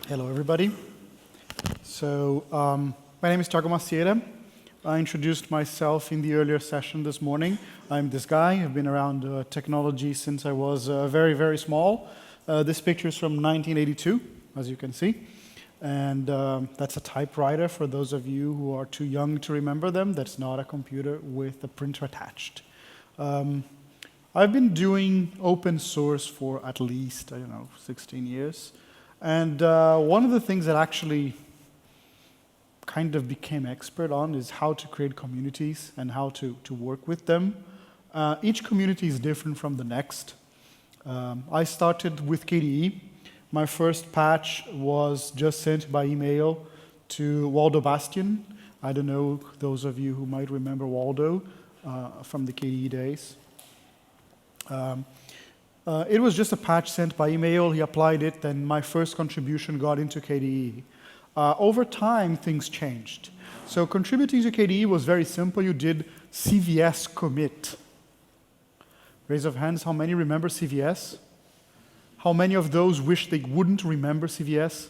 Hello, everybody. So, my name is Thiago Macieira. I introduced myself in the earlier session this morning. I'm this guy. I've been around technology since I was very, very small. This picture is from 1982, as you can see. And that's a typewriter for those of you who are too young to remember them. That's not a computer with a printer attached. I've been doing open source for at least, 16 years. And one of the things that actually kind of became expert on is how to create communities and how to work with them. Each community is different from the next. I started with KDE. My first patch was just sent by email to Waldo Bastian. I don't know those of you who might remember Waldo from the KDE days. It was just a patch sent by email. He applied it, and my first contribution got into KDE. Over time, things changed. So contributing to KDE was very simple. You did CVS commit. Raise of hands, how many remember CVS? How many of those wish they wouldn't remember CVS?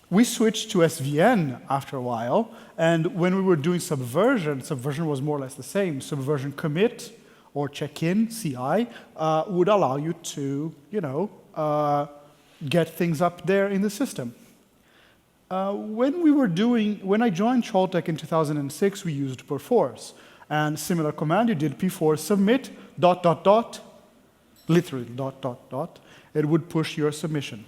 We switched to SVN after a while, and when we were doing Subversion was more or less the same. Subversion commit or check-in, CI, would allow you to, get things up there in the system. When I joined Chaltech in 2006, we used Perforce. And similar command, you did p4 submit, ... literally ... it would push your submission.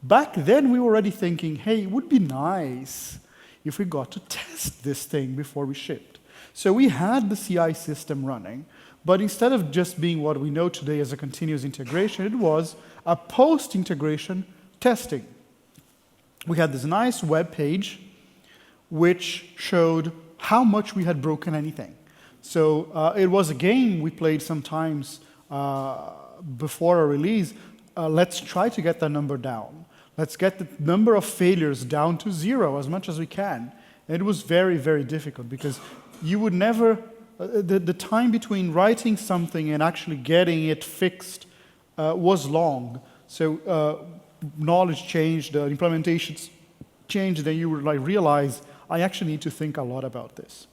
Back then, we were already thinking, hey, it would be nice if we got to test this thing before we shipped. So we had the CI system running, but instead of just being what we know today as a continuous integration, it was a post-integration testing. We had this nice web page which showed how much we had broken anything. So it was a game we played sometimes before a release. Let's try to get that number down. Let's get the number of failures down to 0 as much as we can. And it was very, very difficult because you would never, the time between writing something and actually getting it fixed was long. So knowledge changed, implementations changed, then you would realize, I actually need to think a lot about this.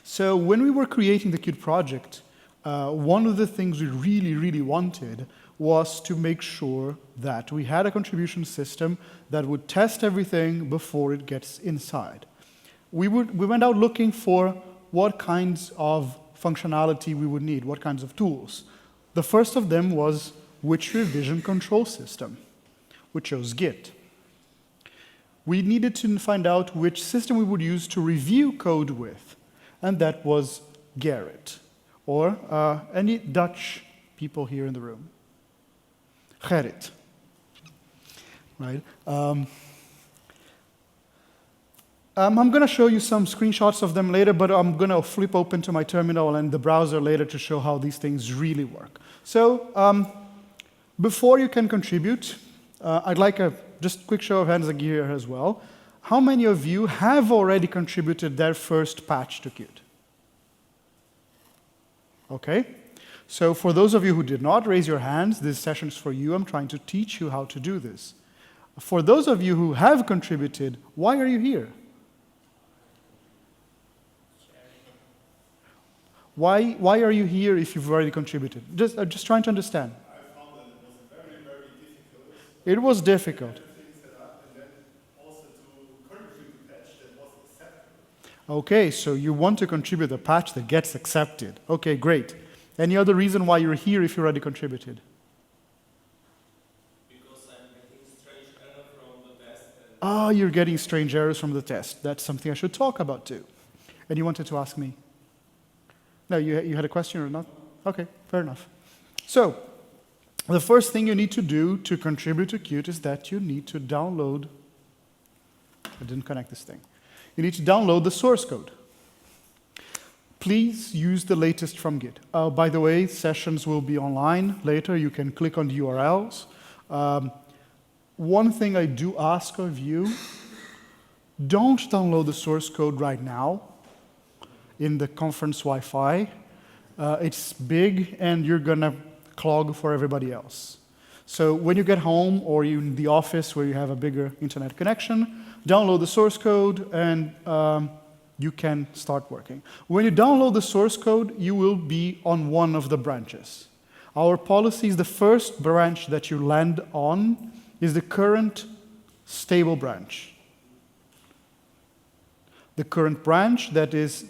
So when we were creating the Qt project, one of the things we really, really wanted was to make sure that we had a contribution system that would test everything before it gets inside. We went out looking for what kinds of functionality we would need, what kinds of tools. The first of them was which revision control system. We chose Git. We needed to find out which system we would use to review code with, and that was Gerrit, or any Dutch people here in the room. Gerrit, right? I'm going to show you some screenshots of them later, but I'm going to flip open to my terminal and the browser later to show how these things really work. So before you can contribute, I'd like a just quick show of hands here as well. How many of you have already contributed their first patch to Qt? Okay. So for those of you who did not raise your hands, this session is for you. I'm trying to teach you how to do this. For those of you who have contributed, why are you here? Why are you here if you've already contributed? Just trying to understand. I found that it was very, very difficult. It was difficult. Things set up, and then also to contribute to patch that was acceptable. Okay, so you want to contribute a patch that gets accepted. Okay, great. Any other reason why you're here if you already contributed? Because I'm getting strange errors from the test. Ah, you're getting strange errors from the test. That's something I should talk about too. And you wanted to ask me? No, you had a question or not? Okay, fair enough. So, the first thing you need to do to contribute to Qt is that you need to download, I didn't connect this thing. You need to download the source code. Please use the latest from Git. By the way, sessions will be online later. You can click on the URLs. One thing I do ask of you, don't download the source code right now in the conference Wi-Fi. It's big, and you're going to clog for everybody else. So when you get home or you're in the office where you have a bigger internet connection, download the source code and you can start working. When you download the source code, you will be on one of the branches. Our policy is the first branch that you land on is the current stable branch. The current branch that is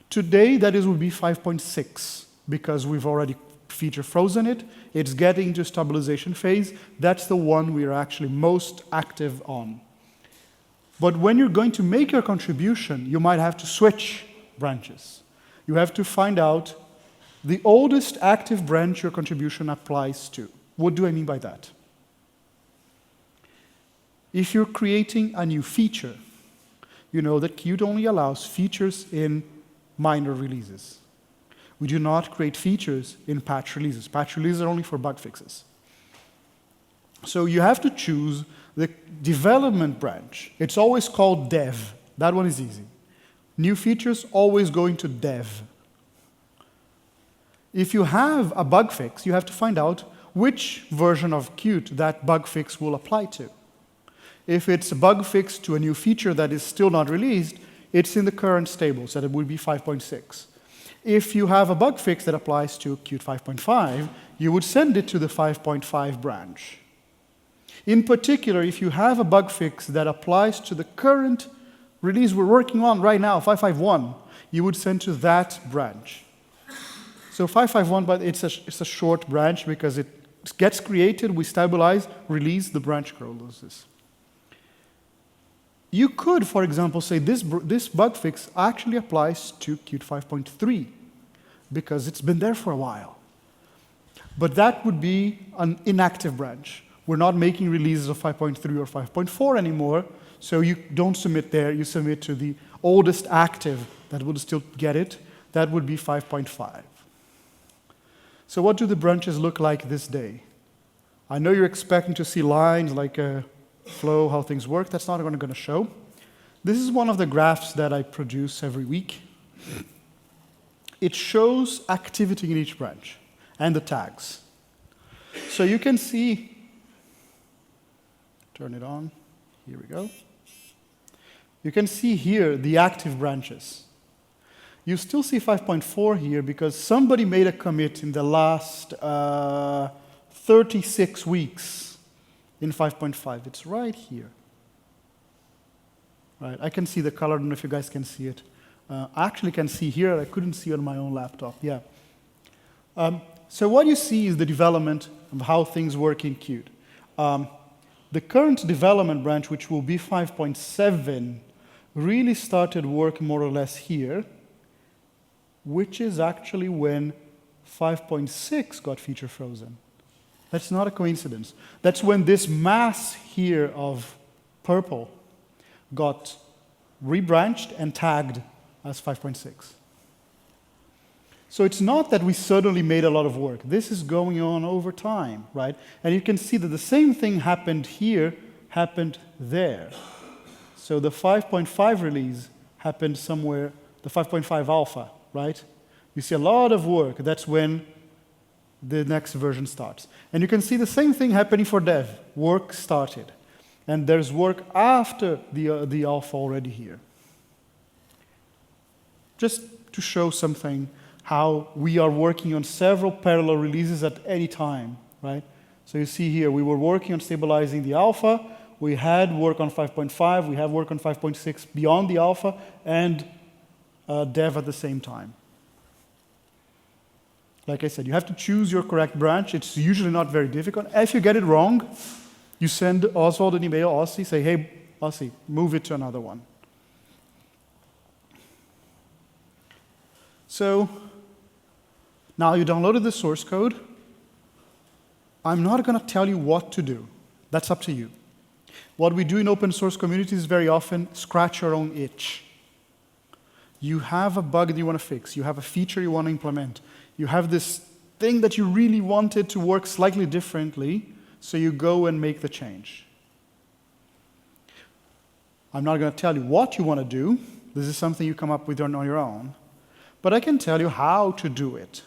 today, would be 5.6 because we've already feature frozen it. It's getting to stabilization phase. That's the one we are actually most active on. But when you're going to make your contribution, you might have to switch branches. You have to find out the oldest active branch your contribution applies to. What do I mean by that? If you're creating a new feature, you know that Qt only allows features in minor releases. We do not create features in patch releases. Patch releases are only for bug fixes. So you have to choose the development branch. It's always called dev. That one is easy. New features always go into dev. If you have a bug fix, you have to find out which version of Qt that bug fix will apply to. If it's a bug fix to a new feature that is still not released, it's in the current stable, so it would be 5.6. If you have a bug fix that applies to Qt 5.5, you would send it to the 5.5 branch. In particular, if you have a bug fix that applies to the current release we're working on right now, 5.5.1, you would send to that branch. So 5.5.1, but it's a short branch because it gets created, we stabilize, release, the branch closes. You could, for example, say this bug fix actually applies to Qt 5.3 because it's been there for a while. But that would be an inactive branch. We're not making releases of 5.3 or 5.4 anymore, so you don't submit there, you submit to the oldest active that would still get it. That would be 5.5. So what do the branches look like this day? I know you're expecting to see lines like flow, how things work. That's not what I'm going to show. This is one of the graphs that I produce every week. It shows activity in each branch and the tags. So you can see, turn it on, here we go. You can see here the active branches. You still see 5.4 here because somebody made a commit in the last 36 weeks in 5.5. It's right here. Right, I can see the color. I don't know if you guys can see it. I actually can see here. I couldn't see on my own laptop. Yeah. So what you see is the development of how things work in Qt. The current development branch, which will be 5.7, really started work more or less here, which is actually when 5.6 got feature frozen. That's not a coincidence. That's when this mass here of purple got rebranched and tagged as 5.6. So it's not that we suddenly made a lot of work. This is going on over time, right? And you can see that the same thing happened here, happened there. So the 5.5 release happened somewhere, the 5.5 alpha, right? You see a lot of work. That's when the next version starts. And you can see the same thing happening for dev. Work started. And there's work after the alpha already here. Just to show something, how we are working on several parallel releases at any time, right? So you see here, we were working on stabilizing the alpha, we had work on 5.5, we have work on 5.6 beyond the alpha, and dev at the same time. Like I said, you have to choose your correct branch. It's usually not very difficult. If you get it wrong, you send Oswald an email, Ossie, say, hey, Ossie, move it to another one. So now you downloaded the source code. I'm not going to tell you what to do. That's up to you. What we do in open source communities is very often scratch your own itch. You have a bug that you want to fix. You have a feature you want to implement. You have this thing that you really wanted to work slightly differently, so you go and make the change. I'm not going to tell you what you want to do. This is something you come up with on your own. But I can tell you how to do it.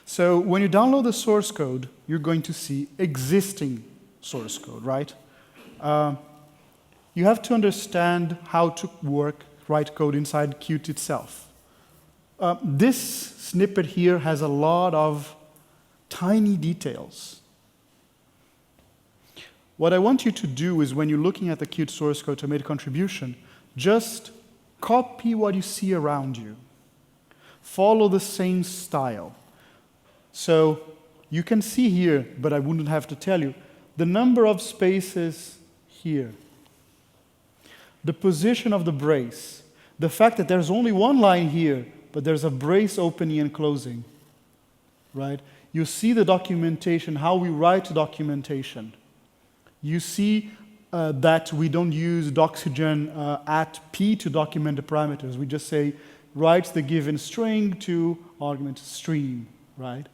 So when you download the source code, you're going to see existing source code, right? You have to understand how to write code inside Qt itself. This snippet here has a lot of tiny details. What I want you to do is when you're looking at the Qt source code to make a contribution, just copy what you see around you. Follow the same style. So you can see here, but I wouldn't have to tell you, the number of spaces here, the position of the brace, the fact that there's only one line here, but there's a brace opening and closing, right? You see the documentation, how we write documentation. You see that we don't use doxygen at p to document the parameters. We just say, write the given string to argument stream, right?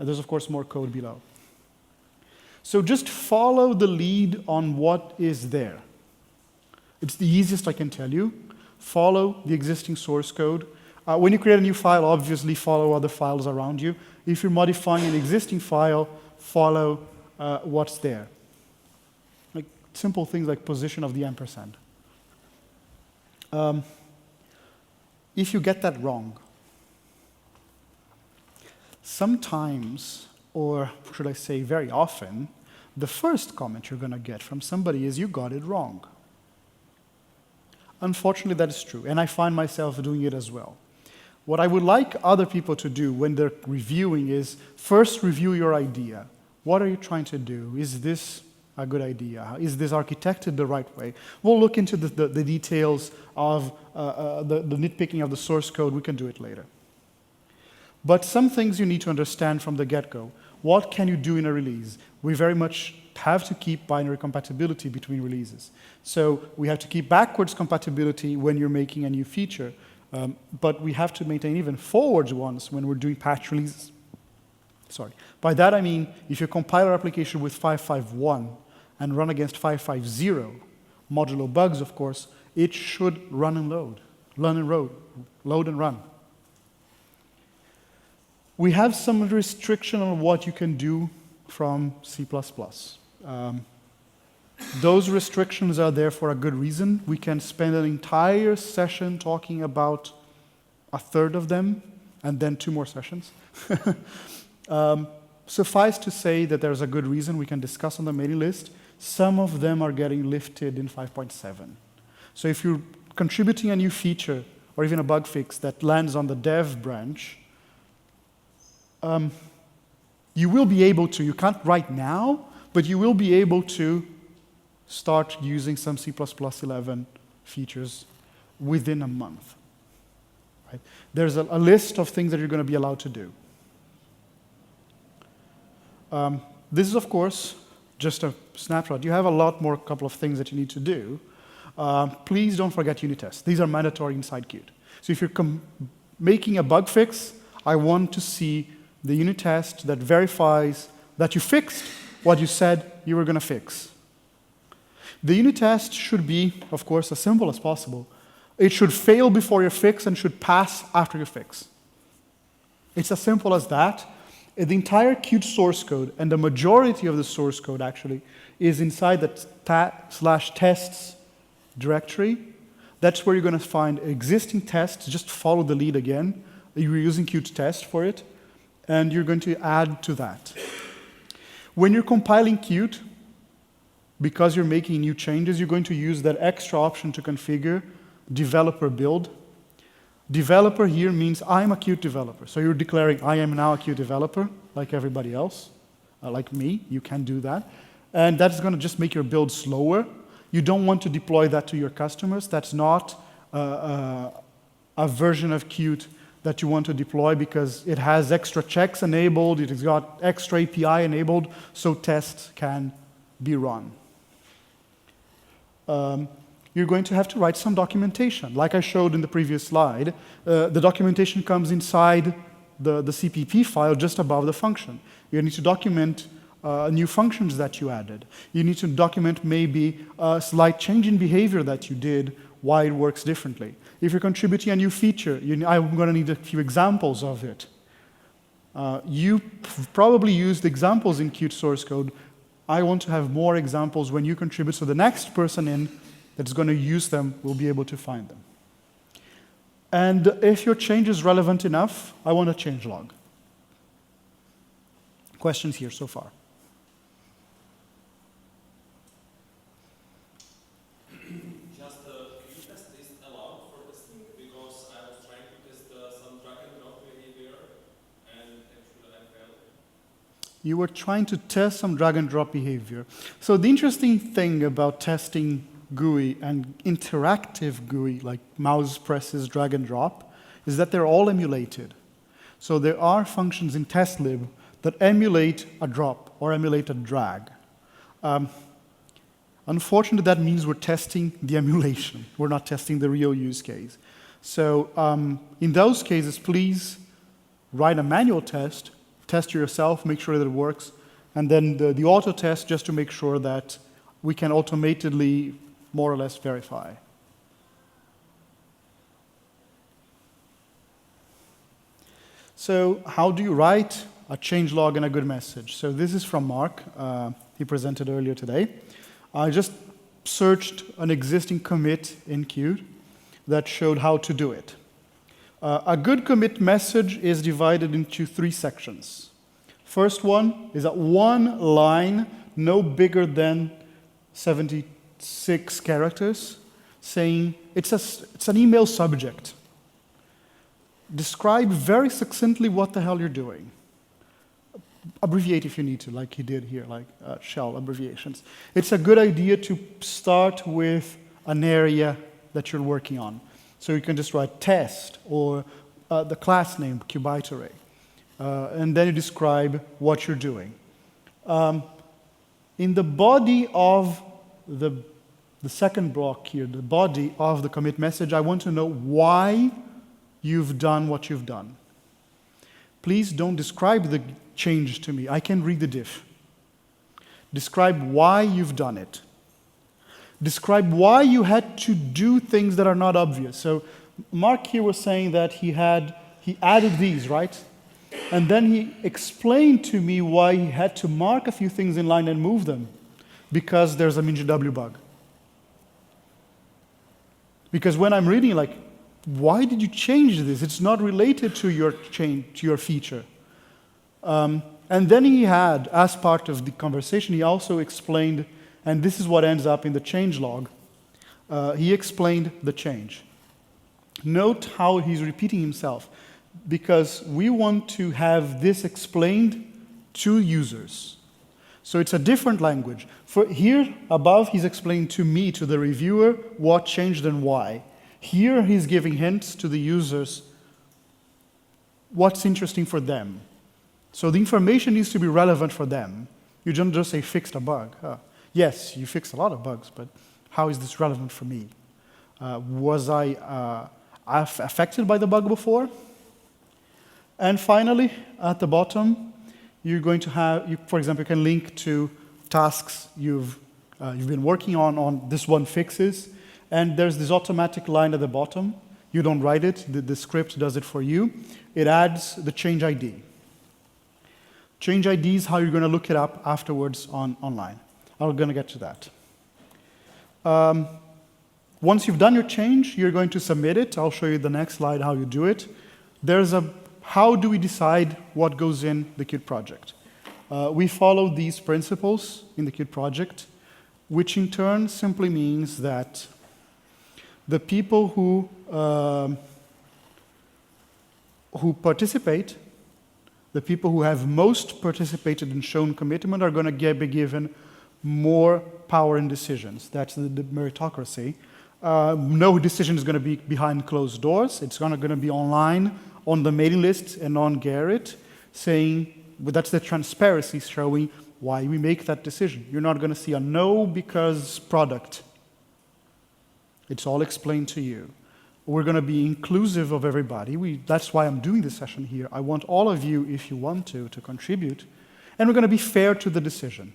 There's, of course, more code below. So just follow the lead on what is there. It's the easiest I can tell you. Follow the existing source code. When you create a new file, obviously follow other files around you. If you're modifying an existing file, follow what's there. Like simple things like position of the ampersand. If you get that wrong, sometimes, or should I say very often, the first comment you're going to get from somebody is, you got it wrong. Unfortunately, that is true, and I find myself doing it as well. What I would like other people to do when they're reviewing is first review your idea. What are you trying to do? Is this a good idea? Is this architected the right way? We'll look into the details of the nitpicking of the source code. We can do it later. But some things you need to understand from the get-go. What can you do in a release? We very much have to keep binary compatibility between releases. So we have to keep backwards compatibility when you're making a new feature, but we have to maintain even forwards ones when we're doing patch releases. Sorry. By that I mean, if you compile our application with 5.5.1 and run against 5.5.0, modulo bugs, of course, it should run and load. Load and run. We have some restriction on what you can do from C++. Those restrictions are there for a good reason. We can spend an entire session talking about a third of them, and then 2 more sessions. Suffice to say that there's a good reason we can discuss on the mailing list. Some of them are getting lifted in 5.7. So if you're contributing a new feature, or even a bug fix that lands on the dev branch, you will be able to, you can't right now, but you will be able to start using some C++11 features within a month. Right? There's a list of things that you're going to be allowed to do. This is, of course, just a snapshot. You have a lot more, couple of things that you need to do. Please don't forget unit tests. These are mandatory inside Qt. So if you're making a bug fix, I want to see the unit test that verifies that you fixed what you said you were going to fix. The unit test should be, of course, as simple as possible. It should fail before your fix and should pass after your fix. It's as simple as that. The entire Qt source code, and the majority of the source code actually, is inside the /tests directory. That's where you're going to find existing tests. Just follow the lead again. You're using QtTest for it, and you're going to add to that. When you're compiling Qt, because you're making new changes, you're going to use that extra option to configure developer build. Developer here means I'm a Qt developer. So you're declaring I am now a Qt developer, like everybody else, like me. You can do that. And that's going to just make your build slower. You don't want to deploy that to your customers. That's not a version of Qt that you want to deploy because it has extra checks enabled, it has got extra API enabled, so tests can be run. You're going to have to write some documentation. Like I showed in the previous slide, the documentation comes inside the CPP file just above the function. You need to document new functions that you added. You need to document maybe a slight change in behavior that you did, why it works differently. If you're contributing a new feature, I'm going to need a few examples of it. You probably used examples in Qt source code. I want to have more examples when you contribute, so the next person in that's going to use them will be able to find them. And if your change is relevant enough, I want a change log. Questions here so far? Just QtTest is allowed for testing because I was trying to test some drag and drop behavior and actually I failed. You were trying to test some drag and drop behavior. So the interesting thing about testing GUI and interactive GUI, like mouse presses, drag and drop, is that they're all emulated. So there are functions in testlib that emulate a drop or emulate a drag. Unfortunately, that means we're testing the emulation. We're not testing the real use case. So in those cases, please write a manual test, test yourself, make sure that it works, and then the auto test just to make sure that we can automatically more or less verify. So how do you write a change log and a good message? So this is from Mark. He presented earlier today. I just searched an existing commit in Qt that showed how to do it. A good commit message is divided into 3 sections. First one is at one line, no bigger than 76 characters, saying it's an email subject. Describe very succinctly what the hell you're doing. Abbreviate if you need to, like he did here, like shell abbreviations. It's a good idea to start with an area that you're working on. So you can just write test or the class name, QtWS, and then you describe what you're doing. In the body of the second block here, the body of the commit message, I want to know why you've done what you've done. Please don't describe the change to me. I can read the diff. Describe why you've done it. Describe why you had to do things that are not obvious. So Mark here was saying that he added these, right? And then he explained to me why he had to mark a few things in line and move them, because there's a minGW bug. Because when I'm reading, like, why did you change this? It's not related to your change, to your feature. And then he had, as part of the conversation, he also explained, and this is what ends up in the change log, he explained the change. Note how he's repeating himself, because we want to have this explained to users. So it's a different language. For here above, he's explained to me, to the reviewer, what changed and why. Here, he's giving hints to the users what's interesting for them. So the information needs to be relevant for them. You don't just say, fixed a bug. Yes, you fixed a lot of bugs, but how is this relevant for me? Was I affected by the bug before? And finally, at the bottom, you're going to have, for example, you can link to tasks you've been working on this one fixes. And there's this automatic line at the bottom. You don't write it. The script does it for you. It adds the change ID. Change ID is how you're going to look it up afterwards online. I'm going to get to that. Once you've done your change, you're going to submit it. I'll show you the next slide how you do it. There's a how do we decide what goes in the Qt project? We follow these principles in the Qt project, which in turn simply means that the people who participate, the people who have most participated and shown commitment are going to be given more power in decisions. That's the meritocracy. No decision is going to be behind closed doors. It's going to be online, on the mailing list, and on Garrett, saying, well, that's the transparency showing why we make that decision. You're not going to see a no because product. It's all explained to you. We're going to be inclusive of everybody. That's why I'm doing this session here. I want all of you, if you want to contribute. And we're going to be fair to the decision.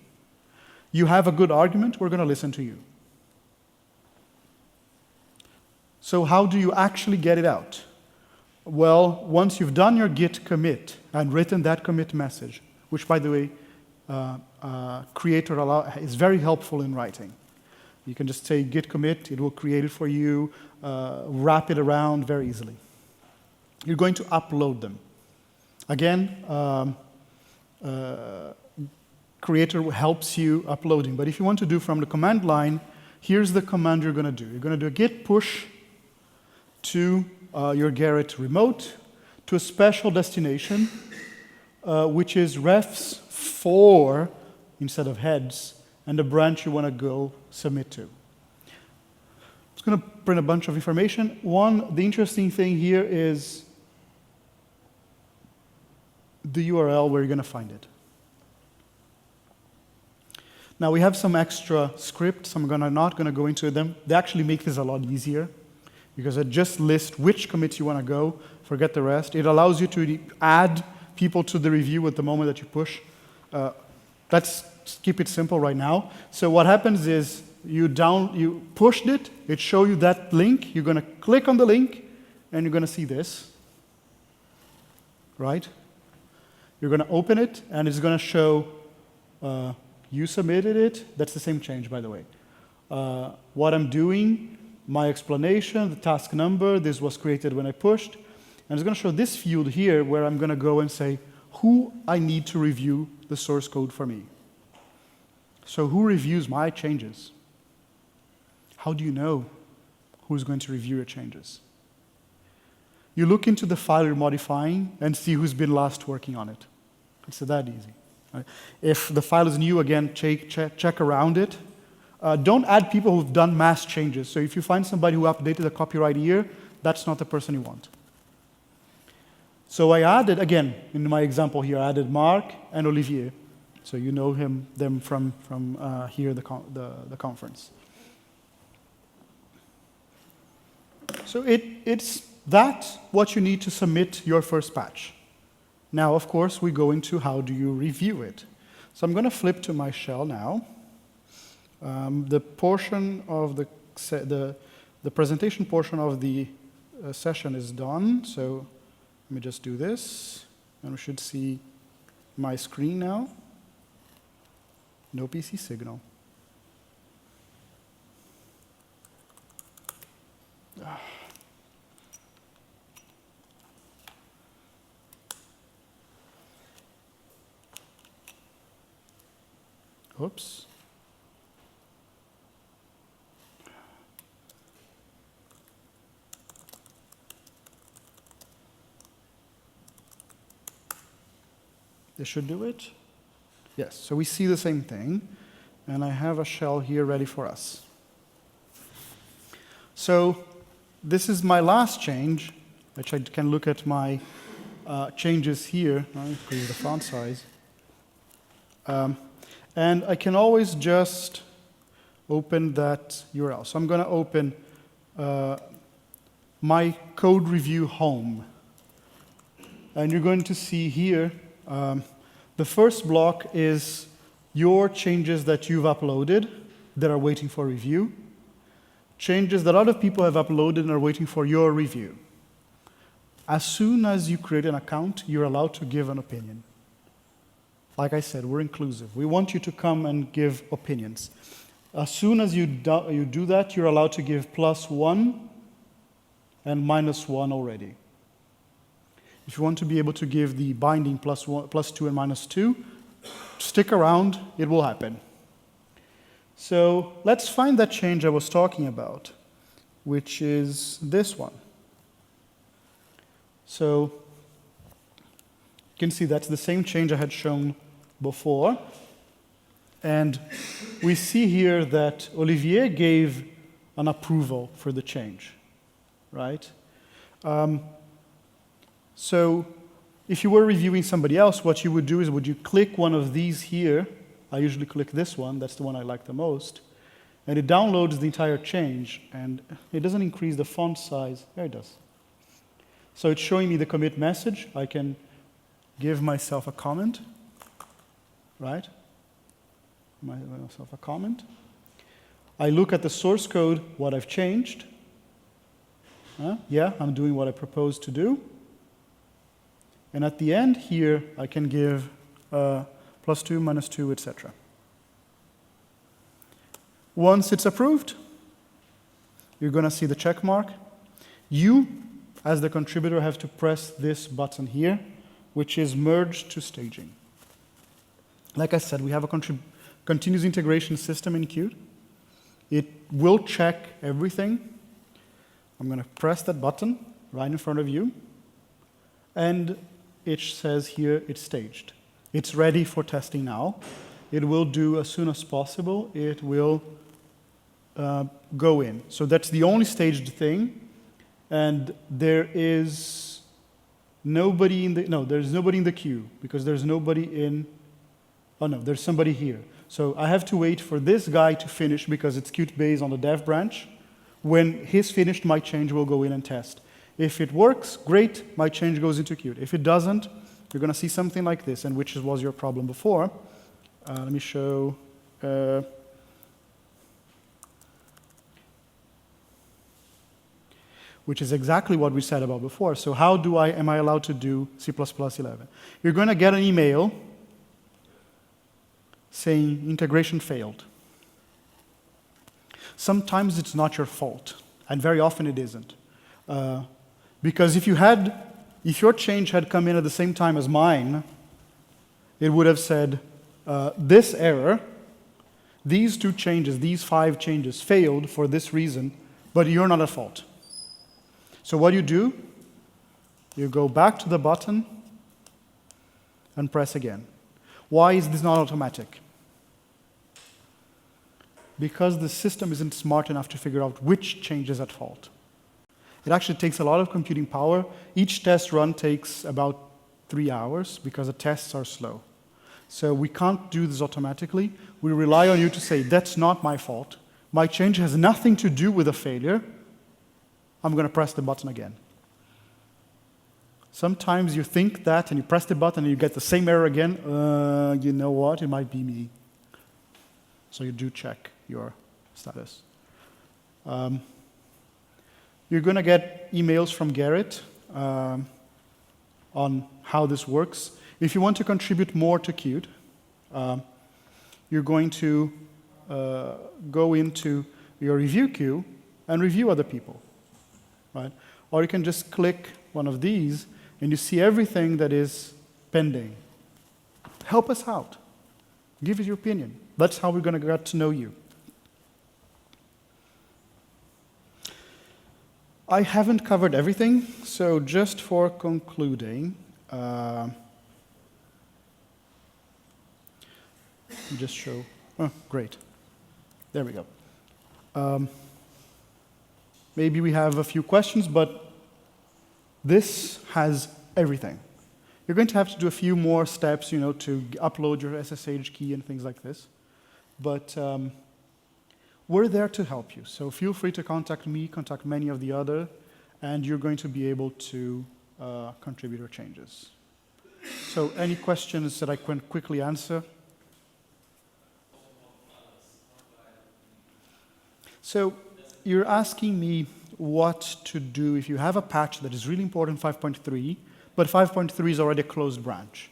You have a good argument, we're going to listen to you. So how do you actually get it out? Well, once you've done your git commit and written that commit message, which, by the way, Creator is very helpful in writing. You can just say git commit, it will create it for you, wrap it around very easily. You're going to upload them. Again, Creator helps you uploading, but if you want to do from the command line, here's the command you're going to do. You're going to do a git push to your Gerrit remote to a special destination, which is refs 4 instead of heads, and the branch you want to go submit to. It's going to print a bunch of information. The interesting thing here is the URL where you're going to find it. Now, we have some extra scripts. I'm not going to go into them. They actually make this a lot easier because it just lists which commits you want to go, forget the rest. It allows you to add people to the review at the moment that you push. Let's keep it simple right now. So what happens is you pushed it, it shows you that link, you're going to click on the link, and you're going to see this, right? You're going to open it, and it's going to show you submitted it. That's the same change, by the way. What I'm doing, my explanation, the task number, this was created when I pushed, and it's going to show this field here where I'm going to go and say who I need to review the source code for me. So who reviews my changes? How do you know who's going to review your changes? You look into the file you're modifying and see who's been last working on it. It's that easy. Right? If the file is new, again, check around it. Don't add people who've done mass changes. So if you find somebody who updated a copyright year, that's not the person you want. So I added, again, in my example here, I added Mark and Olivier. So you know them from here, the conference. So it's what you need to submit your first patch. Now, of course, we go into how do you review it. So I'm going to flip to my shell now. The portion of the presentation portion of the session is done. So let me just do this, and we should see my screen now. No PC signal. Oops. This should do it. Yes, so we see the same thing, and I have a shell here ready for us. So this is my last change, which I can look at my changes here. I'll increase the font size. And I can always just open that URL. So I'm going to open my code review home. And you're going to see here, the first block is your changes that you've uploaded that are waiting for review, changes that other people have uploaded and are waiting for your review. As soon as you create an account, you're allowed to give an opinion. Like I said, we're inclusive. We want you to come and give opinions. As soon as you do that, you're allowed to give +1 and -1 already. If you want to be able to give the binding +2 and -2, stick around, it will happen. So let's find that change I was talking about, which is this one. So you can see that's the same change I had shown before. And we see here that Olivier gave an approval for the change, right? So if you were reviewing somebody else, what you would do is would you click one of these here. I usually click this one. That's the one I like the most. And it downloads the entire change. And it doesn't increase the font size. There it does. So it's showing me the commit message. I can give myself a comment, right? Myself a comment. I look at the source code, what I've changed. Yeah, I'm doing what I proposed to do. And at the end here, I can give +2, -2, etc. Once it's approved, you're going to see the check mark. You, as the contributor, have to press this button here, which is merge to staging. Like I said, we have a continuous integration system in Qt. It will check everything. I'm going to press that button right in front of you, and it says here it's staged. It's ready for testing now. It will do as soon as possible. It will go in. So that's the only staged thing, and there is nobody in the, no, there's nobody in the queue, because there's nobody in, oh no, there's somebody here. So I have to wait for this guy to finish, because it's QtBase on the dev branch. When he's finished, my change will go in and test. If it works, great, my change goes into Qt. If it doesn't, you're going to see something like this, and which was your problem before. Let me show. Which is exactly what we said about before. So how am I allowed to do C++11? You're going to get an email saying integration failed. Sometimes it's not your fault, and very often it isn't. Because if your change had come in at the same time as mine, it would have said, this error, these 2 changes, these 5 changes failed for this reason, but you're not at fault. So what do, you go back to the button and press again. Why is this not automatic? Because the system isn't smart enough to figure out which change is at fault. It actually takes a lot of computing power. Each test run takes about 3 hours because the tests are slow. So we can't do this automatically. We rely on you to say, that's not my fault. My change has nothing to do with a failure. I'm going to press the button again. Sometimes you think that, and you press the button, and you get the same error again. You know what? It might be me. So you do check your status. You're going to get emails from Garrett on how this works. If you want to contribute more to Qt, you're going to go into your review queue and review other people. Right? Or you can just click one of these, and you see everything that is pending. Help us out. Give us your opinion. That's how we're going to get to know you. I haven't covered everything, so just for concluding, just show, oh, great. There we go. Maybe we have a few questions, but this has everything. You're going to have to do a few more steps, to upload your SSH key and things like this. But we're there to help you. So feel free to contact me, contact many of the other, and you're going to be able to contribute your changes. So any questions that I can quickly answer? So you're asking me what to do if you have a patch that is really important, 5.3, but 5.3 is already a closed branch.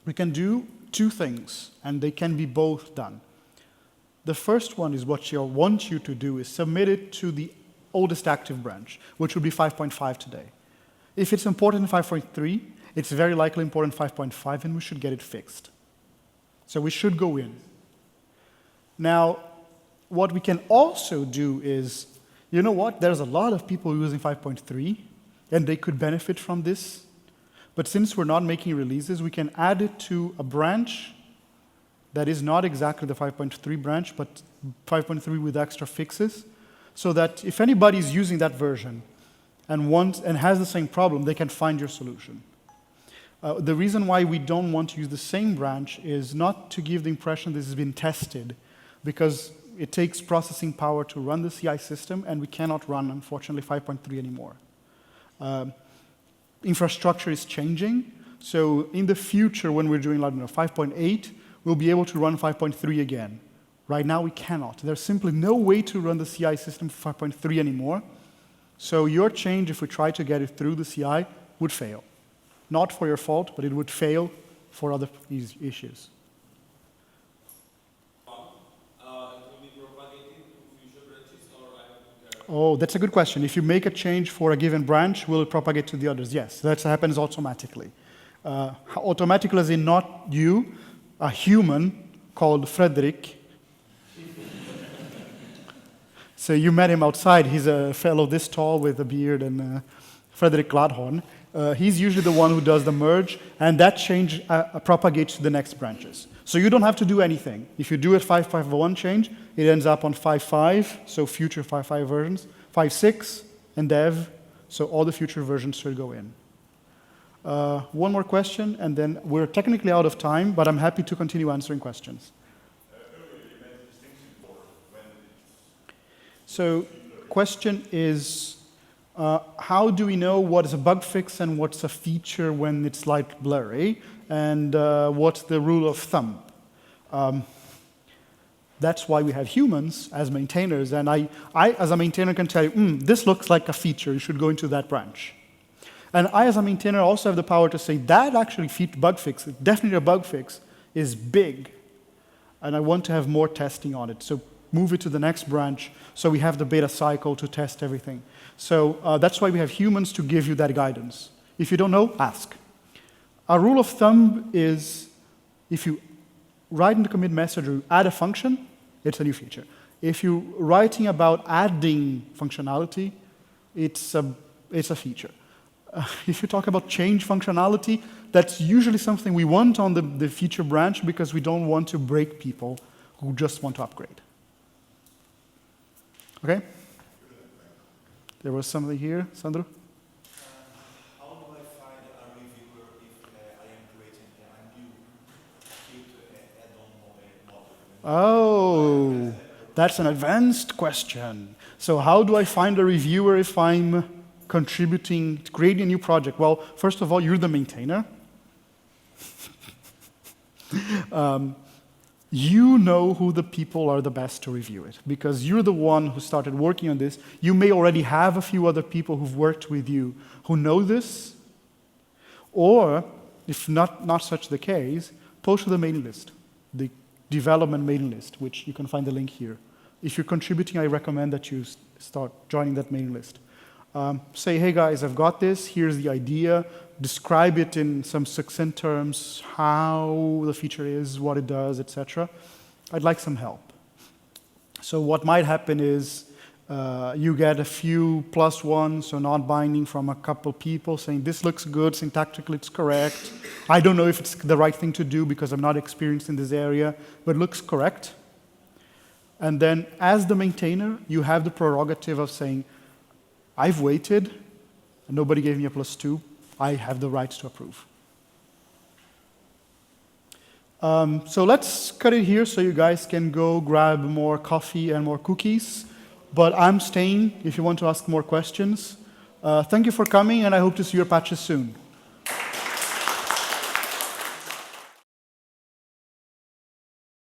We can do 2 things, and they can be both done. The first one is what I want you to do is submit it to the oldest active branch, which would be 5.5 today. If it's important in 5.3, it's very likely important in 5.5, and we should get it fixed. So we should go in. Now, what we can also do is, you know what, there's a lot of people using 5.3, and they could benefit from this. But since we're not making releases, we can add it to a branch that is not exactly the 5.3 branch, but 5.3 with extra fixes, so that if anybody's using that version and has the same problem, they can find your solution. The reason why we don't want to use the same branch is not to give the impression this has been tested, because it takes processing power to run the CI system, and we cannot run, unfortunately, 5.3 anymore. Infrastructure is changing, so in the future, when we're doing 5.8, we'll be able to run 5.3 again. Right now, we cannot. There's simply no way to run the CI system for 5.3 anymore. So your change, if we try to get it through the CI, would fail. not for your fault, but it would fail for other issues. It will be propagated to future branches, or I have to care? Oh, that's a good question. If you make a change for a given branch, will it propagate to the others? Yes, that happens automatically. Automatically as in not you, a human called Frederick. So you met him outside. He's a fellow this tall with a beard, and Frederick Gladhorn. He's usually the one who does the merge, and that change propagates to the next branches. So you don't have to do anything. If you do a 5.5.1 change, it ends up on 5.5, so future 5.5 versions, 5.6, and dev, so all the future versions should go in. One more question, and then we're technically out of time, but I'm happy to continue answering questions. Earlier you made a distinction for when it's So, question is, how do we know what is a bug fix and what's a feature when it's light blurry, and what's the rule of thumb? That's why we have humans as maintainers, and I as a maintainer can tell you, this looks like a feature, you should go into that branch. And I, as a maintainer, also have the power to say that actually bug fix, definitely a bug fix, is big. And I want to have more testing on it. So move it to the next branch so we have the beta cycle to test everything. So that's why we have humans to give you that guidance. If you don't know, ask. A rule of thumb is if you write in the commit message or add a function, it's a new feature. If you're writing about adding functionality, it's a feature. If you talk about change functionality, that's usually something we want on the feature branch because we don't want to break people who just want to upgrade. Okay? There was something here, Sandro? How do I find a reviewer if I am creating a new add-on model? Oh, that's an advanced question. So how do I find a reviewer if I'm contributing, creating a new project? Well, first of all, you're the maintainer. You know who the people are the best to review it, because you're the one who started working on this. You may already have a few other people who've worked with you who know this, or, if not such the case, post to the mailing list, the development mailing list, which you can find the link here. If you're contributing, I recommend that you start joining that mailing list. Say, hey guys, I've got this, here's the idea, describe it in some succinct terms, how the feature is, what it does, etc. I'd like some help. So what might happen is you get a few +1, so not binding from a couple people saying, this looks good, syntactically it's correct. I don't know if it's the right thing to do because I'm not experienced in this area, but it looks correct. And then as the maintainer, you have the prerogative of saying, I've waited, and nobody gave me a +2. I have the right to approve. So let's cut it here so you guys can go grab more coffee and more cookies. But I'm staying if you want to ask more questions. Thank you for coming, and I hope to see your patches soon.